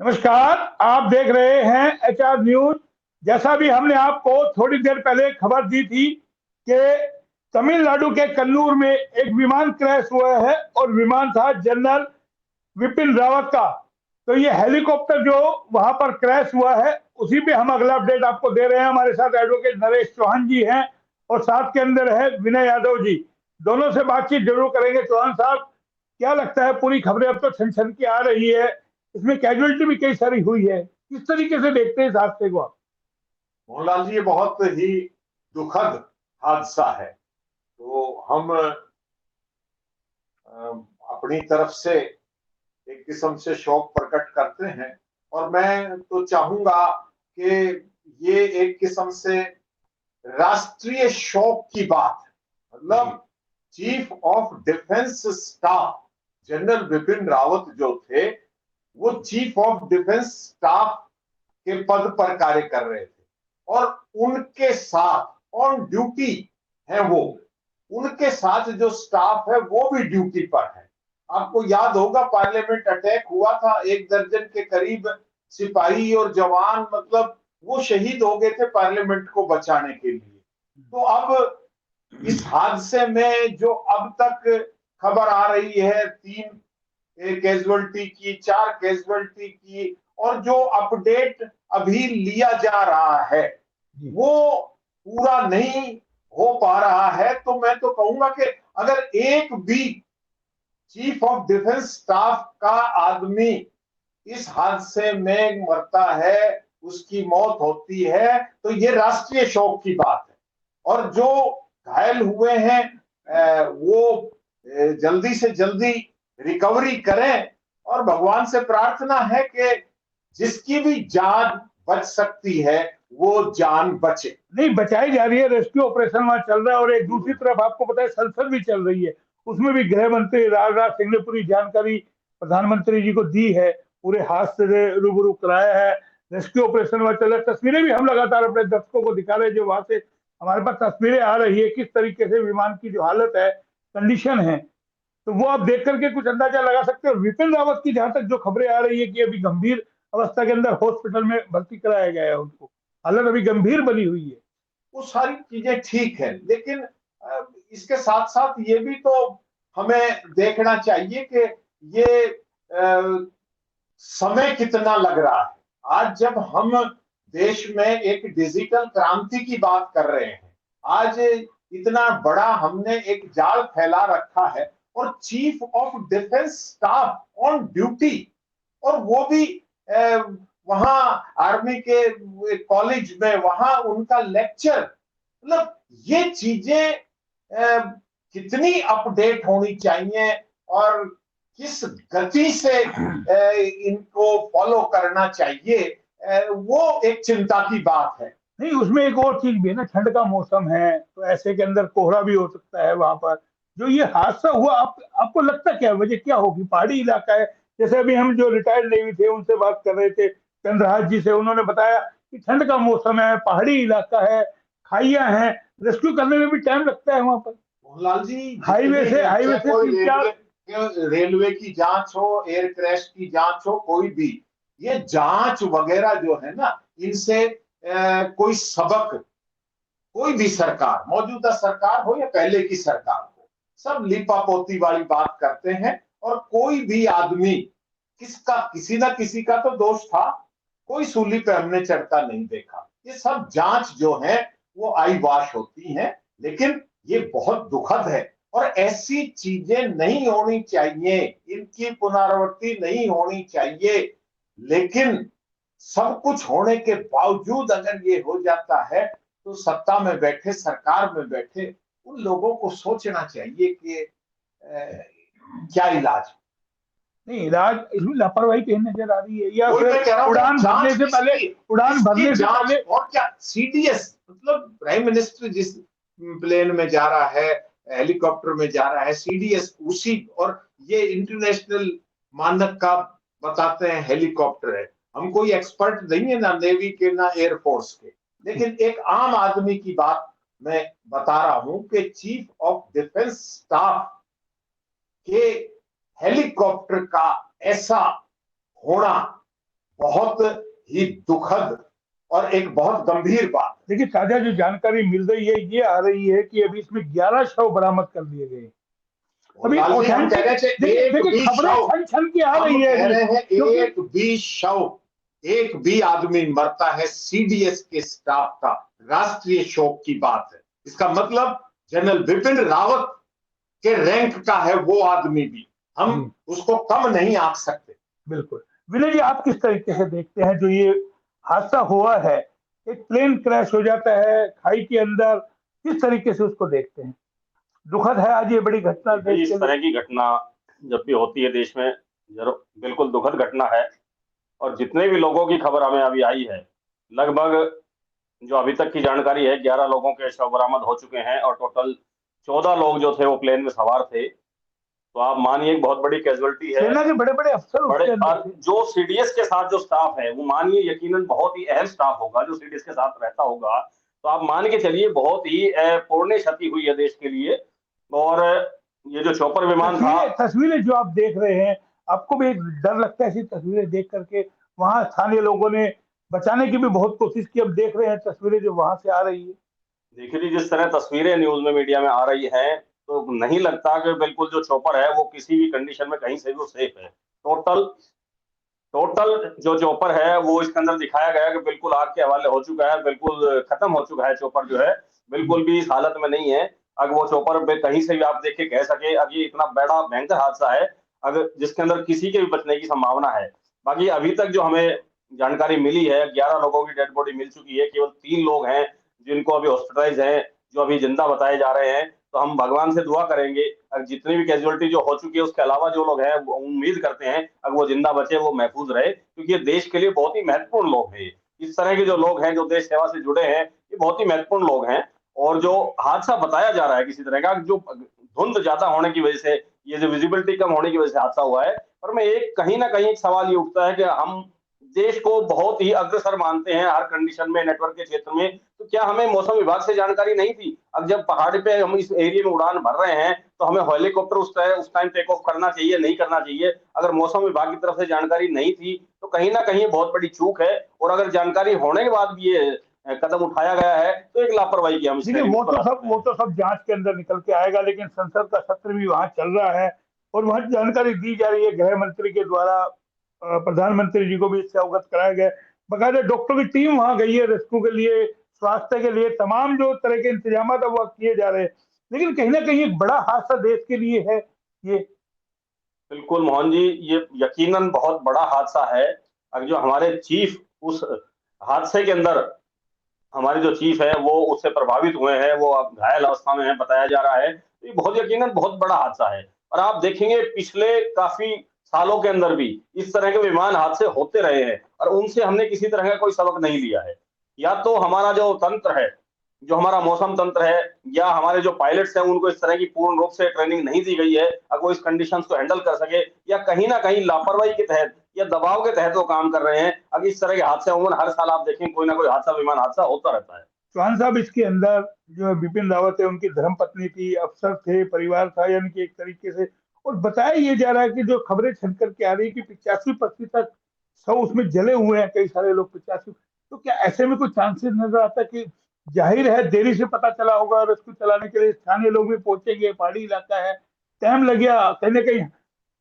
नमस्कार। आप देख रहे हैं एचआर न्यूज। जैसा भी हमने आपको थोड़ी देर पहले खबर दी थी कि तमिलनाडु के कन्नूर में एक विमान क्रैश हुआ है और विमान था जनरल विपिन रावत का। तो ये हेलीकॉप्टर जो वहां पर क्रैश हुआ है उसी पे हम अगला अपडेट आपको दे रहे हैं। हमारे साथ एडवोकेट नरेश चौहान जी हैं और साथ के अंदर है विनय यादव जी। दोनों से बातचीत जरूर करेंगे। चौहान साहब, क्या लगता है, पूरी खबरें अब तो छन छन की आ रही है, इसमें कैजुअलिटी भी कई सारी हुई है, किस तरीके से देखते हैं इस हादसे को आप? मोहनलाल जी, ये बहुत ही दुखद हादसा है। तो हम अपनी तरफ से एक किस्म से शोक प्रकट करते हैं। और मैं तो चाहूंगा कि ये एक किस्म से राष्ट्रीय शोक की बात है। मतलब chief of defence staff general Bipin Rawat जो थे, वो चीफ ऑफ डिफेंस स्टाफ के पद पर कार्य कर रहे थे और उनके साथ ऑन ड्यूटी है वो। उनके साथ जो स्टाफ है वो भी ड्यूटी पर है। आपको याद होगा, पार्लियामेंट अटैक हुआ था, 1 दर्जन के करीब सिपाही और जवान, मतलब वो शहीद हो गए थे पार्लियामेंट को बचाने के लिए। तो अब इस हादसे में जो अब तक खबर आ रही है, 3 कैजुअलिटी की, 4 कैजुअलिटी की, और जो अपडेट अभी लिया जा रहा है वो पूरा नहीं हो पा रहा है। तो मैं तो कहूंगा कि अगर एक भी चीफ ऑफ डिफेंस स्टाफ का आदमी इस हादसे में मरता है, उसकी मौत होती है, तो ये राष्ट्रीय शोक की बात है। और जो घायल हुए हैं वो जल्दी से जल्दी रिकवरी करें। और भगवान से प्रार्थना है कि जिसकी भी जान बच सकती है वो जान बचे। नहीं, बचाई जा रही है, रेस्क्यू ऑपरेशन वहां चल रहा है। और एक दूसरी तरफ आपको पता है संसद भी चल रही है, उसमें भी गृह मंत्री राजनाथ सिंह ने पूरी जानकारी प्रधानमंत्री जी को दी है, पूरे हादसे से रूबरू कराया है। रेस्क्यू ऑपरेशन वहां चल रहा है। तस्वीरें भी हम लगातार अपने दर्शकों को दिखा रहे हैं, जो वहां से हमारे पास तस्वीरें आ रही है, किस तरीके से विमान की जो हालत है, कंडीशन है, तो वो आप देख करके कुछ अंदाजा लगा सकते हो। विपिन रावत की जहां तक जो खबरें आ रही है कि अभी गंभीर अवस्था के अंदर हॉस्पिटल में भर्ती कराया गया है, उनको हालत अभी गंभीर बनी हुई है। वो सारी चीजें ठीक है, लेकिन इसके साथ साथ ये भी तो हमें देखना चाहिए कि ये समय कितना लग रहा है। आज जब हम देश में एक डिजिटल क्रांति की बात कर रहे हैं, आज इतना बड़ा हमने एक जाल फैला रखा है, और chief of defence staff on duty, और वो भी वहां आर्मी के कॉलेज में, वहां उनका लेक्चर। मतलब ये चीजें कितनी अपडेट होनी चाहिए और किस गति से इनको फॉलो करना चाहिए, वो एक चिंता की बात है। नहीं, उसमें एक और चीज भी है ना, ठंड का मौसम है तो ऐसे के अंदर कोहरा भी हो सकता है वहां पर। जो ये हादसा हुआ, आपको लगता क्या वजह क्या होगी? पहाड़ी इलाका है, जैसे अभी हम जो रिटायर्ड नेवी थे उनसे बात कर रहे थे, चंद्रहास जी से, उन्होंने बताया कि ठंड का मौसम है, पहाड़ी इलाका है, खाइयां हैं, रेस्क्यू करने में भी टाइम लगता है वहां पर। मोहनलाल जी, हाईवे जितनी से हाईवे चाहे से कोई तीन चार। रेलवे की जांच हो, एयर क्रैश की जांच हो, कोई भी ये जांच वगैरह जो है ना, इनसे कोई सबक, कोई भी सरकार, मौजूदा सरकार हो या पहले की सरकार हो, सब लिपापोती वाली बात करते हैं। और कोई भी आदमी, किसका किसी ना किसी का तो दोष था, कोई सूली पे हमने चढ़ता नहीं देखा। ये सब जांच जो है वो आई वाश होती हैं। लेकिन ये बहुत दुखद है और ऐसी चीजें नहीं होनी चाहिए, इनकी पुनरावृत्ति नहीं होनी चाहिए। लेकिन सब कुछ होने के बावजूद अगर ये हो जाता है, तो सत्ता में बैठे, सरकार में बैठे उन लोगों को सोचना चाहिए कि क्या इलाज। नहीं, इलाज इसमें लापरवाही कहीं नजर आ रही है, या वही फिर मैं कह रहा हूँ कि उड़ान भरने जांच से पहले, किसकी, उड़ान किसकी भरने से जांच, पहले। और क्या सीडीएस, मतलब प्राइम मिनिस्टर जिस प्लेन में जा रहा है, हेलीकॉप्टर में जा रहा है, सीडीएस उसी, और ये इंटरनेशनल मानक का बताते हैं हेलीकॉप्टर है। हम कोई एक्सपर्ट नहीं है, ना नेवी के ना एयरफोर्स के, लेकिन एक आम आदमी की बात मैं बता रहा हूं कि चीफ ऑफ डिफेंस स्टाफ के हेलीकॉप्टर का ऐसा होना बहुत ही दुखद और एक बहुत गंभीर बात। देखिए, ताजा जो जानकारी मिल रही है ये आ रही है कि अभी इसमें 11 शव बरामद कर लिए गए। अभी लाल जी, हम कह रहे थे एक देखिए भी खबरें शव, छन छन की आ हम रही है कह रहे हैं क्योंकि एक भी शव, एक भी आदमी मरता है सीडीएस के स्टाफ का, राष्ट्रीय शोक की बात है। इसका मतलब जनरल बिपिन रावत के रैंक का है वो आदमी भी, हम उसको कम नहीं आंक सकते। बिल्कुल। विनय जी, आप किस तरीके से देखते हैं जो ये हादसा हुआ है, एक प्लेन क्रैश हो जाता है खाई के अंदर, किस तरीके से उसको देखते हैं? दुखद है आज ये बड़ी घटना देश इस के लिए। तरह की घटना जब भी होती है देश में, जरूर बिल्कुल दुखद घटना है। और जितने भी लोगों की खबर हमें अभी आई है, लगभग जो अभी तक की जानकारी है 11 लोगों के शव बरामद हो चुके हैं और टोटल 14 लोग जो थे वो प्लेन में सवार थे। तो आप मानिए बहुत बड़ी कैजुअलिटी है। सेना के बड़े बड़े अफसर उसके अंदर थे। जो सीडीएस के साथ जो स्टाफ है वो मानिए यकीनन बहुत ही अहम स्टाफ होगा जो सीडीएस के साथ रहता होगा। तो आप मान के चलिए बहुत ही पुण्य क्षति हुई है देश के लिए। और ये जो चॉपर विमान था, तस्वीरें जो आप देख रहे हैं, आपको भी एक डर लगता है ऐसी तस्वीरें देख करके? वहां स्थानीय लोगों ने बचाने की भी बहुत कोशिश की, अब देख रहे हैं तस्वीरें जो वहां से आ रही है। देखिए जी, जिस तरह तस्वीरें न्यूज में मीडिया में आ रही हैं, तो नहीं लगता कि बिल्कुल जो चॉपर है वो किसी भी कंडीशन में कहीं से भी सेफ है। टोटल टोटल जो चॉपर है वो इसके अंदर दिखाया गया कि बिल्कुल आग के हवाले हो चुका है, बिल्कुल खत्म हो चुका है चॉपर जो है, बिल्कुल भी इस हालत में नहीं है। अगर वो चॉपर कहीं से भी आप देख के कह सके, अब ये इतना बड़ा भयंकर हादसा है अगर जिसके अंदर किसी के भी बचने की संभावना है। बाकी अभी तक जो हमें जानकारी मिली है, 11 लोगों की डेड बॉडी मिल चुकी है, केवल 3 लोग हैं जिनको अभी हॉस्पिटलाइज हैं, जो अभी जिंदा बताए जा रहे हैं। तो हम भगवान से दुआ करेंगे जितनी भी कैजुअलिटी जो हो चुकी है उसके अलावा जो लोग हैं वो उम्मीद करते हैं अगर वो जिंदा बचे वो महफूज रहे, क्योंकि ये देश के लिए बहुत ही महत्वपूर्ण लोग हैं। इस तरह के जो लोग हैं जो देश सेवा से जुड़े हैं ये बहुत ही महत्वपूर्ण लोग हैं। और जो हादसा बताया जा रहा है किसी तरह का, जो धुंध ज्यादा होने की वजह से, ये जो विजिबिलिटी कम होने की वजह से हादसा हुआ है, पर मैं एक कहीं ना कहीं एक सवाल ये उठता है कि हम देश को बहुत ही अग्रसर मानते हैं हर कंडीशन में नेटवर्क के क्षेत्र में, तो क्या हमें मौसम विभाग से जानकारी नहीं थी? अब जब पहाड़ पे हम इस एरिया में उड़ान भर रहे हैं तो हमें हेलीकॉप्टर उस टाइम टेक ऑफ करना चाहिए, नहीं करना चाहिए? अगर मौसम विभाग की तरफ से जानकारी नहीं थी तो कहीं ना कहीं बहुत बड़ी चूक है। और अगर जानकारी होने के बाद भी ये कदम उठाया गया है तो एक लापरवाही की हम देखिए, वो तो सब जांच के अंदर निकल के आएगा, लेकिन संसद का सत्र भी वहां चल रहा है और वहां जानकारी दी जा रही है गृह मंत्री के द्वारा। प्रधानमंत्री जी को भी इससे अवगत कराया गया। बकायदा डॉक्टर की टीम वहां गई है रेस्क्यू के लिए, स्वास्थ्य के लिए, तमाम जो तरह के इंतजाम है वो किए जा रहे हैं। लेकिन कहीं ना कहीं एक बड़ा हादसा देश के लिए है ये। बिल्कुल मोहन जी, ये यकीनन बहुत बड़ा हादसा है। अगर जो हमारे चीफ उस हादसे के अंदर, हमारे जो चीफ है वो उससे प्रभावित हुए हैं, वो अब घायल अवस्था में है बताया जा रहा है, तो ये बहुत यकीनन बहुत बड़ा हादसा है। और आप देखेंगे पिछले काफी सालों के अंदर भी इस तरह के विमान हादसे होते रहे हैं और उनसे हमने किसी तरह का कोई सबक नहीं लिया है। या तो हमारा जो तंत्र है, जो हमारा मौसम तंत्र है, या हमारे जो पायलट्स हैं उनको इस तरह की पूर्ण रूप से ट्रेनिंग नहीं दी गई है अगर वो इस कंडीशंस को हैंडल कर सके, या कहीं ना कहीं लापरवाही के तहत या दबाव के तहत वो काम कर रहे हैं। अगर इस तरह के हादसे अमूमन हर साल आप देखें कोई ना कोई हादसा, विमान हादसा होता रहता है। चौहान साहब, इसके अंदर जो बिपिन रावत है उनकी धर्मपत्नी थी, अफसर थे, परिवार था, यानी कि एक तरीके से। और बताया ये जा रहा है कि जो खबरें छन करके आ रही है कि 85% शव उसमें जले हुए हैं, कई सारे लोग 85। तो क्या ऐसे में कोई चांसेस नजर आता है कि, जाहिर है देरी से पता चला होगा और उसको चलाने के लिए स्थानीय लोग भी पहुंचेंगे, पहाड़ी इलाका है, टाइम लग गया, कहीं ना कहीं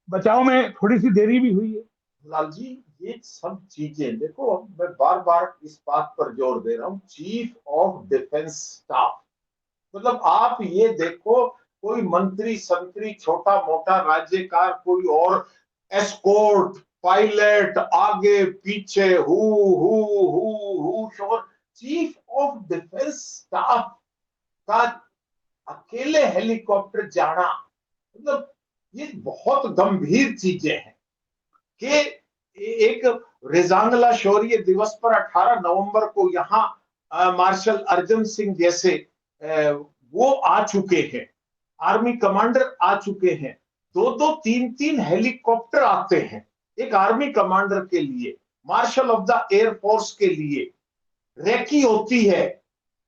बचाव में थोड़ी सी देरी भी हुई है? लाल जी, ये सब चीजें देखो, मैं बार बार इस बात पर जोर दे रहा हूँ, चीफ ऑफ डिफेंस स्टाफ, मतलब आप ये देखो, कोई मंत्री संतरी छोटा मोटा राज्यकार कोई और एस्कॉर्ट पायलट आगे पीछे हु शोर, चीफ ऑफ डिफेंस स्टाफ का अकेले हेलीकॉप्टर जाना, मतलब ये बहुत गंभीर चीजें हैं। कि एक रेजांगला शौर्य दिवस पर 18 नवंबर को यहाँ मार्शल अर्जन सिंह जैसे वो आ चुके हैं, आर्मी कमांडर आ चुके हैं, 2-2 3-3 हेलीकॉप्टर आते हैं एक आर्मी कमांडर के लिए, मार्शल ऑफ द एयरफोर्स के लिए रेकी होती है,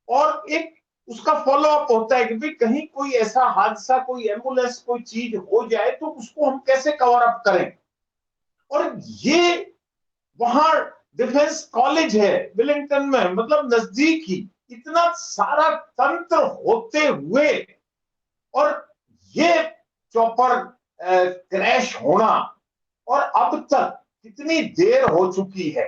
और एक उसका फॉलो अप होता है कि भाई कहीं कोई ऐसा हादसा, कोई एम्बुलेंस कोई चीज हो जाए तो उसको हम कैसे कवर अप करें। और ये वहां डिफेंस कॉलेज है विलिंगटन में, मतलब नजदीक ही, इतना सारा तंत्र होते हुए और ये चॉपर क्रैश होना, और अब तक कितनी देर हो चुकी है,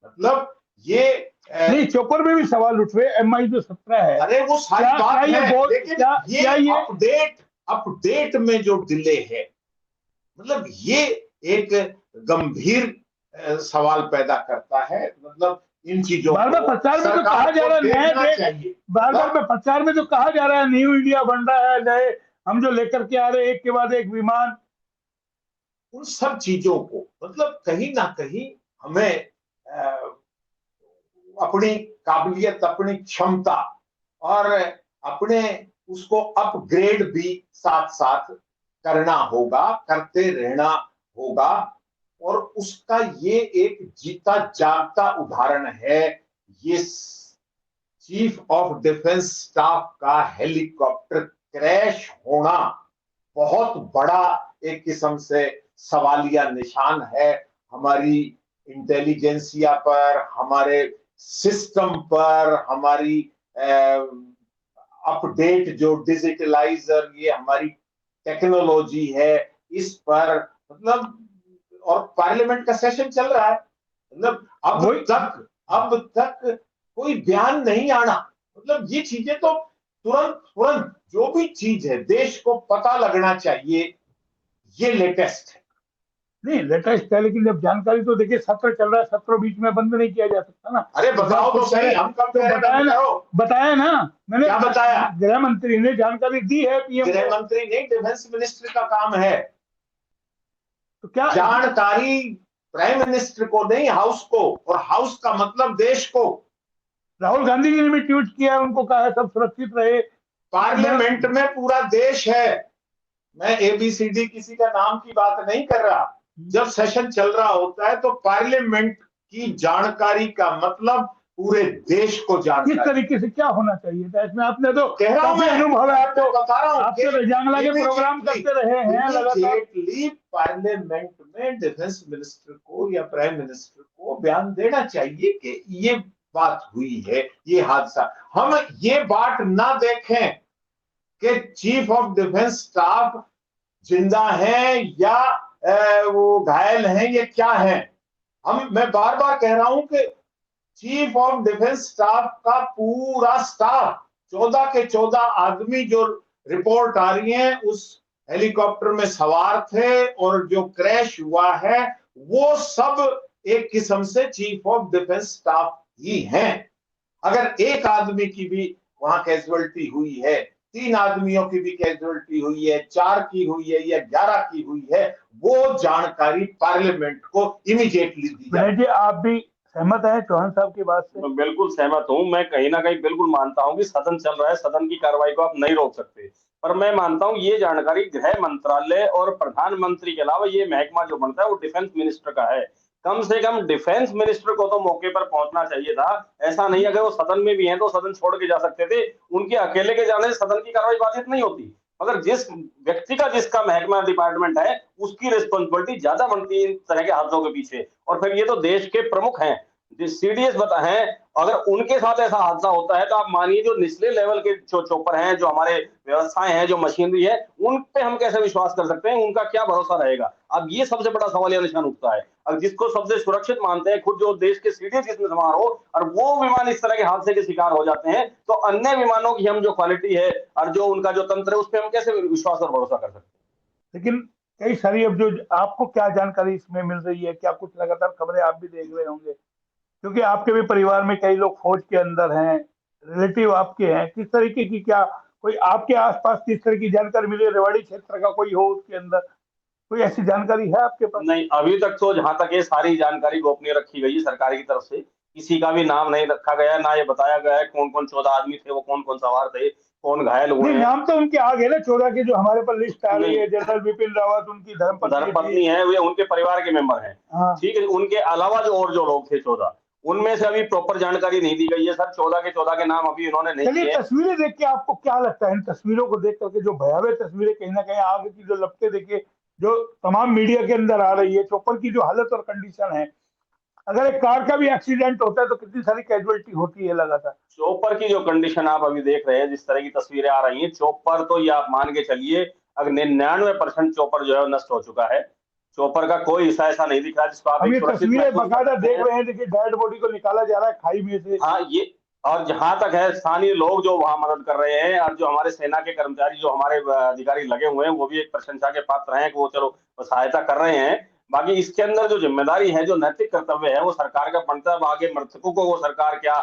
मतलब ये नहीं, चॉपर में भी सवाल उठ रहे, MI जो 17 है, अरे वो सारी बात है, लेकिन ये अपडेट में जो डिले है, मतलब ये एक गंभीर सवाल पैदा करता है। मतलब इन चीजों बार बार प्रचार में तो कहा जा रहा है, बार बार प्रचार में तो कहा जा रहा है न्यू इंडिया बन रहा है, नए हम जो लेकर के आ रहे हैं एक के बाद एक विमान, उन सब चीजों को मतलब कहीं ना कहीं हमें अपनी काबिलियत, अपनी क्षमता और अपने उसको अपग्रेड भी साथ साथ करना होगा, करते रहना होगा। और उसका ये एक जीता जागता उदाहरण है ये चीफ ऑफ डिफेंस स्टाफ का हेलीकॉप्टर क्रैश होना। बहुत बड़ा एक किस्म से सवालिया निशान है हमारी इंटेलिजेंसिया पर, हमारे सिस्टम पर, हमारी अपडेट जो डिजिटलाइजर ये हमारी टेक्नोलॉजी है इस पर, मतलब। और पार्लियामेंट का सेशन चल रहा है, मतलब अब तक कोई बयान नहीं आना, मतलब ये चीजें तो तुरंत जो भी चीज है देश को पता लगना चाहिए, ये लेटेस्ट है। नहीं लेटेस्ट है, लेकिन जब जानकारी तो देखिए सत्र चल रहा है, सत्र बीच में बंद नहीं किया जा सकता ना। अरे बताओ तो सही, हम कब तो बताया ना मैंने, क्या बताया? गृह मंत्री ने जानकारी दी है, पीएम गृह मंत्री नहीं, डिफेंस मिनिस्टर का काम है। तो क्या जानकारी प्राइम मिनिस्टर को नहीं, हाउस को, और हाउस का मतलब देश को। राहुल गांधी जी ने भी ट्वीट किया, उनको कहा है सब सुरक्षित रहे। पार्लियामेंट में पूरा देश है, मैं ABCD किसी का नाम की बात नहीं कर रहा। जब सेशन चल रहा होता है तो पार्लियामेंट की जानकारी का मतलब पूरे देश को जानकारी। किस तरीके से क्या होना चाहिए था इसमें, आपने तो कह रहा हूं, मैं अनुभव है, आपको बता रहा हूं, आप तो रजांगला के प्रोग्राम करते रहे हैं लगातार। पार्लियामेंट में डिफेंस मिनिस्टर को या प्राइम मिनिस्टर को बयान देना चाहिए कि ये बात हुई है, ये हादसा। हम ये बात ना देखें कि चीफ ऑफ डिफेंस स्टाफ जिंदा है या वो घायल हैं, ये क्या है। मैं बार बार कह रहा हूं कि चीफ ऑफ डिफेंस स्टाफ का पूरा स्टाफ 14 के 14 आदमी जो रिपोर्ट आ रही है उस हेलीकॉप्टर में सवार थे, और जो क्रैश हुआ है वो सब एक किस्म से चीफ ऑफ डिफेंस स्टाफ ही हैं। अगर एक आदमी की भी वहां कैजुअलिटी हुई है, 3 आदमियों की भी कैजुअलिटी हुई है, 4 की हुई है या 11 की हुई है, वो जानकारी पार्लियामेंट को इमीडिएटली दी जाए। आप भी सहमत है चौहान साहब की बात से? बिल्कुल सहमत हूं। मैं कहीं ना कहीं बिल्कुल मानता हूं कि सदन चल रहा है, सदन की कार्रवाई को आप नहीं रोक सकते, पर मैं मानता हूं ये जानकारी गृह मंत्रालय और प्रधानमंत्री के अलावा ये महकमा जो बनता है वो डिफेंस मिनिस्टर का है। कम से कम डिफेंस मिनिस्टर को तो मौके पर पहुंचना चाहिए था। ऐसा नहीं, अगर वो सदन में भी हैं तो सदन छोड़ के जा सकते थे, उनके अकेले के जाने से सदन की कार्रवाई बाधित नहीं होती। मगर जिस व्यक्ति का जिसका महकमा डिपार्टमेंट है उसकी रिस्पॉन्सिबिलिटी ज्यादा बनती है इन तरह के हादसों के पीछे। और फिर ये तो देश के प्रमुख हैं, CDS बता है, अगर उनके साथ ऐसा हादसा होता है तो आप मानिए जो निचले लेवल के जो चॉपर हैं, जो हमारे व्यवस्थाएं हैं, जो मशीनरी है, उन पे हम कैसे विश्वास कर सकते हैं, उनका क्या भरोसा रहेगा। अब ये सबसे बड़ा सवालिया निशान उठता है। अब जिसको सबसे सुरक्षित मानते हैं खुद जो देश के CDS जिसमें सवार हो, और वो विमान इस तरह के हादसे के शिकार हो जाते हैं, तो अन्य विमानों की हम जो क्वालिटी है और जो उनका जो तंत्र है उस पर हम कैसे विश्वास और भरोसा कर सकते हैं। लेकिन कई सारी अब जो आपको क्या जानकारी इसमें मिल रही है, क्या कुछ लगातार खबरें आप भी देख रहे होंगे, क्योंकि आपके भी परिवार में कई लोग फौज के अंदर हैं, रिलेटिव आपके हैं, किस तरीके की, क्या कोई आपके आसपास किस तरह की जानकारी मिली, रेवाड़ी क्षेत्र का कोई हो उसके अंदर, कोई ऐसी जानकारी है आपके पास? नहीं, अभी तक तो जहां तक ये सारी जानकारी गोपनीय रखी गई है सरकार की तरफ से, किसी का भी नाम नहीं रखा गया, ना ये बताया गया है कौन कौन 14 आदमी थे, वो कौन कौन सवार थे, कौन घायल हुए हैं। नाम तो उनके आ गए ना, 14 के जो हमारे पर लिस्ट आ रही है, जनरल बिपिन रावत उनकी धर्मपत्नी है, वे उनके परिवार के मेंबर हैं। हाँ। ठीक है, उनके अलावा जो और जो लोग थे 14, उनमें से अभी प्रॉपर जानकारी नहीं दी गई है सर। 14 के 14 के नाम अभी उन्होंने नहीं दिए। तस्वीरें देख के आपको क्या लगता है, इन तस्वीरों को देख करके, जो भयावह तस्वीरें कहीं ना कहीं आग की जो लपटें देखिए जो तमाम मीडिया के अंदर आ रही है, चॉपर की जो हालत और कंडीशन है, अगर एक कार का भी एक्सीडेंट होता है तो कितनी सारी कैजुअलिटी होती है लगातार। चॉपर की जो कंडीशन आप अभी देख रहे हैं, जिस तरह की तस्वीरें आ रही हैं, चॉपर तो ये आप मान के चलिए अगर 99% चॉपर जो है नष्ट हो चुका है। चॉपर का कोई हिस्सा ऐसा नहीं दिख रहा जिसको आप हम एक ये सुरक्षित तस्वीरें महसूस कर बाकायदा सकते देख हैं। रहे हैं, देखिए डेड बॉडी को निकाला जा रहा है खाई में से। हाँ, ये और जहां तक है स्थानीय लोग जो वहां मदद कर रहे हैं और जो हमारे सेना के कर्मचारी जो हमारे अधिकारी लगे हुए हैं, वो भी एक प्रशंसा के पात्र हैं कि वो चलो सहायता कर रहे हैं। बाकी इसके अंदर जो जिम्मेदारी है, जो नैतिक कर्तव्य है, वो सरकार का बनता है। अब आगे मृतकों को वो सरकार क्या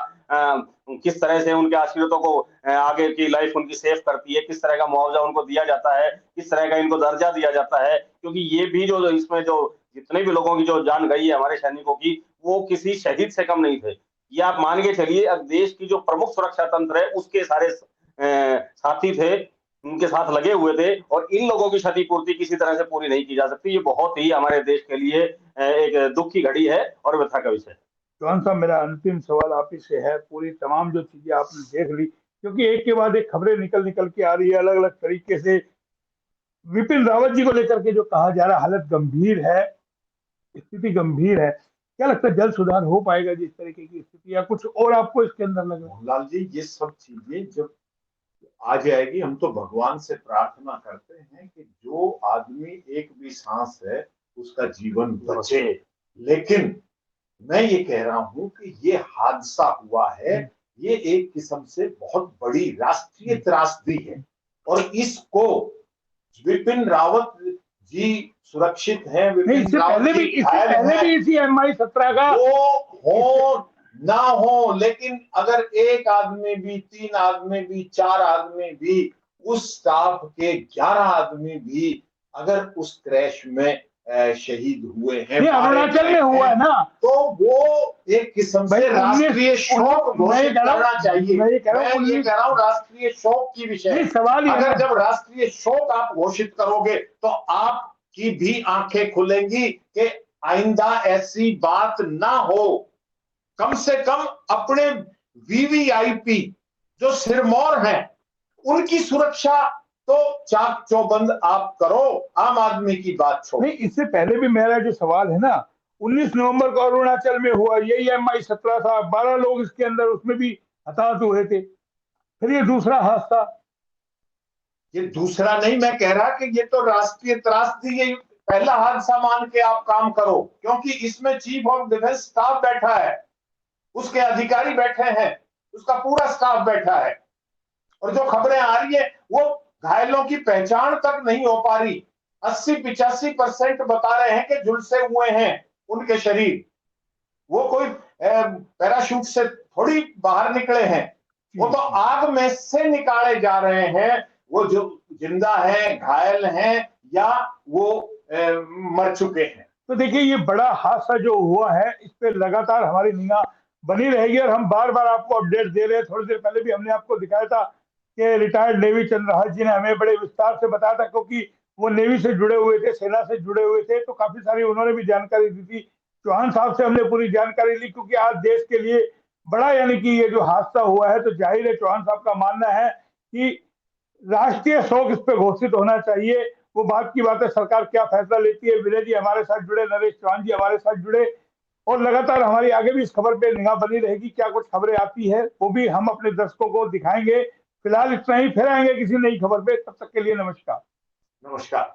किस तरह से उनके आश्रितों को आगे की लाइफ उनकी सेफ करती है, किस तरह का मुआवजा उनको दिया जाता है, किस तरह का इनको दर्जा दिया जाता है, क्योंकि ये भी जो इसमें जो जितने भी लोगों की जो जान गई है हमारे सैनिकों की, वो किसी शहीद से कम नहीं थे। ये आप मान के चलिए अब देश की जो प्रमुख सुरक्षा तंत्र है उसके सारे साथी थे, उनके साथ लगे हुए थे, और इन लोगों की क्षतिपूर्ति किसी तरह से पूरी नहीं की जा सकती। ये बहुत ही हमारे देश के लिए एक दुख की घड़ी है और व्यथा का विषय। जॉन साहब, मेरा अंतिम सवाल आप ही से है। पूरी तमाम जो चीजें आपने देख ली, क्योंकि एक के बाद एक खबरें निकल निकल के आ रही है अलग अलग तरीके से, विपिन रावत जी को लेकर के जो कहा जा रहा है हालत गंभीर है, स्थिति गंभीर है, क्या लगता है जल्द सुधार हो पाएगा जिस तरीके की स्थिति, या कुछ और आपको इसके अंदर लग रहा है? मोहनलाल जी, ये सब चीजें जब आ जाएगी, हम तो भगवान से प्रार्थना करते हैं कि जो आदमी एक भी सांस है उसका जीवन बचे, लेकिन मैं ये कह रहा हूं कि ये हादसा हुआ है, ये एक किस्म से बहुत बड़ी राष्ट्रीय त्रासदी है, और इसको विपिन रावत जी सुरक्षित हैं, नहीं, विपिन इससे रावत पहले भी जी घायल हैं, इसी MI-17 का वो हो ना हो, लेकिन अगर एक आदमी भी, 3 आदमी भी, 4 आदमी भी, उस स्टाफ के 11 आदमी भी अगर उस क्रैश में शहीद हुए हैं, अरुणाचल में हुआ है ना, तो वो एक किस्म से राष्ट्रीय शोक घोषित करना चाहिए। मैं ये कह रहा हूँ राष्ट्रीय शोक की विषय। सवाल अगर जब राष्ट्रीय शोक आप घोषित करोगे तो आपकी भी आंखें खुलेंगी कि आइंदा ऐसी बात ना हो। कम से कम अपने वीवीआईपी जो सिरमौर हैं उनकी सुरक्षा तो चाक चौबंद आप करो, आम आदमी की बात छोड़ो। नहीं, इससे पहले भी मेरा जो सवाल है ना, 19 नवंबर को अरुणाचल में हुआ, यही MI-17 था, 12 लोग इसके अंदर उसमें भी हताहत हुए थे। फिर ये दूसरा हादसा, ये दूसरा नहीं, मैं कह रहा कि ये तो राष्ट्रीय त्रासदी, ये पहला हादसा मान के आप काम करो, क्योंकि इसमें चीफ ऑफ डिफेंस स्टाफ बैठा है, उसके अधिकारी बैठे हैं, उसका पूरा स्टाफ बैठा है, और जो खबरें आ रही है वो घायलों की पहचान तक नहीं हो पा रही। 80-85% बता रहे हैं कि झुलसे हुए हैं उनके शरीर, वो कोई पैराशूट से थोड़ी बाहर निकले हैं, वो तो आग में से निकाले जा रहे हैं। वो जो जिंदा है, घायल हैं, या वो मर चुके हैं। तो देखिए ये बड़ा हादसा जो हुआ है, इस पे लगातार हमारी निगाह बनी रहेगी और हम बार बार आपको अपडेट दे रहे हैं। थोड़ी देर पहले भी हमने आपको दिखाया था कि रिटायर्ड नेवी चंद्रहास जी ने हमें बड़े विस्तार से बताया था, क्योंकि वो नेवी से जुड़े हुए थे, सेना से जुड़े हुए थे, तो काफी सारी उन्होंने भी जानकारी दी थी। चौहान साहब से हमने पूरी जानकारी ली, क्योंकि आज देश के लिए बड़ा, यानी कि ये जो हादसा हुआ है, तो जाहिर है चौहान साहब का मानना है कि राष्ट्रीय शोक इस पे घोषित होना चाहिए। वो बात की बात है, सरकार क्या फैसला लेती है। विनय जी हमारे साथ जुड़े, नरेश चौहान जी हमारे साथ जुड़े, और लगातार हमारी आगे भी इस खबर पे निगाह बनी रहेगी। क्या कुछ खबरें आती है वो भी हम अपने दर्शकों को दिखाएंगे। फिलहाल इतना ही, फिर आएंगे किसी नई खबर पे। तब तक के लिए नमस्कार। नमस्कार।